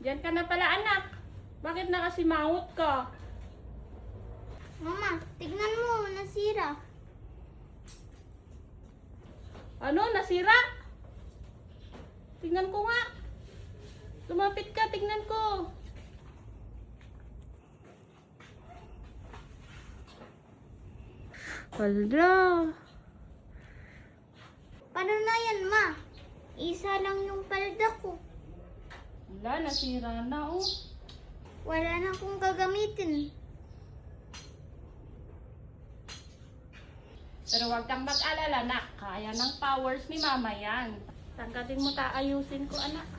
Diyan ka na pala, anak. Bakit nakasimangot ka? Mama, tignan mo, nasira. Ano? Nasira? Tingnan ko nga. Lumapit ka, tingnan ko. Hala. Paano na yan, ma? Isa lang yung palda ko. Wala, nasira na oh. Wala na akong gagamitin. Pero huwag kang mag-alala, nak. Kaya ng powers ni mama yan. Tanggalin mo, taayusin ko, anak.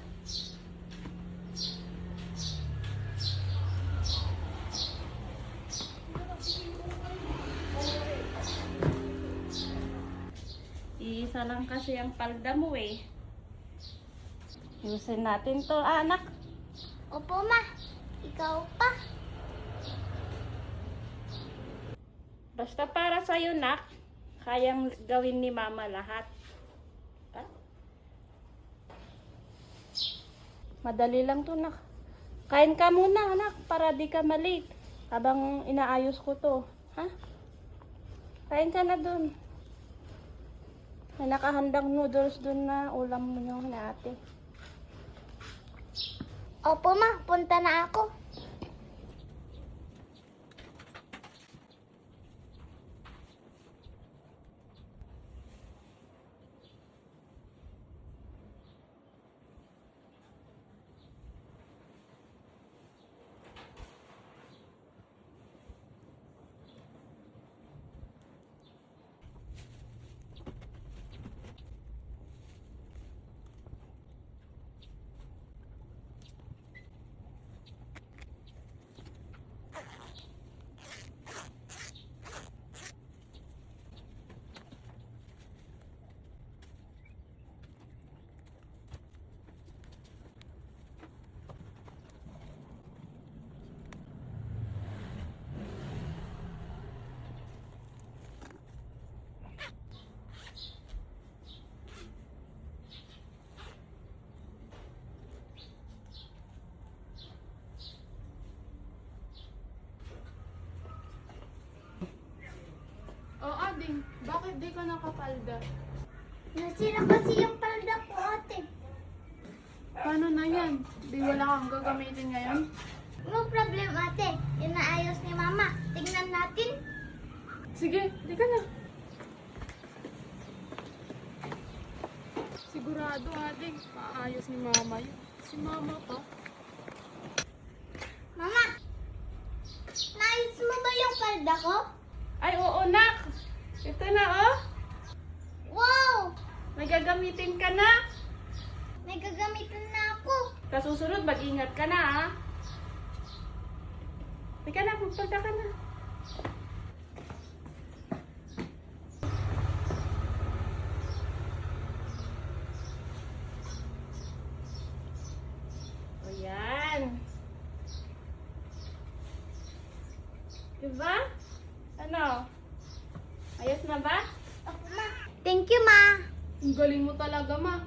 Iisa lang kasi ang palda mo eh. Ayusin natin to, anak. Opo, ma. Ikaw pa. Basta para sa'yo, nak. Kayang gawin ni mama lahat. Ha? Madali lang to, nak. Kain ka muna, anak, para di ka malate. Habang inaayos ko to. Ha? Kain ka na dun. May nakahandang noodles dun na ulam mo nyo na ate. Opo, ma. Punta na ako. Oh, Ading, bakit di ka nakapalda? Nasira kasi yung palda ko, ate. Paano na yan? Di wala kang gagamitin ngayon? No problem, ate. Inaayos ni mama. Tingnan natin. Sige, di ka na. Sigurado, Ading, maayos ni mama yun. Si mama pa. Mama, naayos mo ba yung palda ko? Ay, oo, nak. Ito na, oh. Wow! May gagamitin ka na. May gagamitin na ako. Kasusunod, mag-ingat ka na, ha? Teka na, magpalda ka na. O, yan. Diba? Ano? Ayos na ba? Opo, ma. Thank you, ma. Ang galing mo talaga, ma.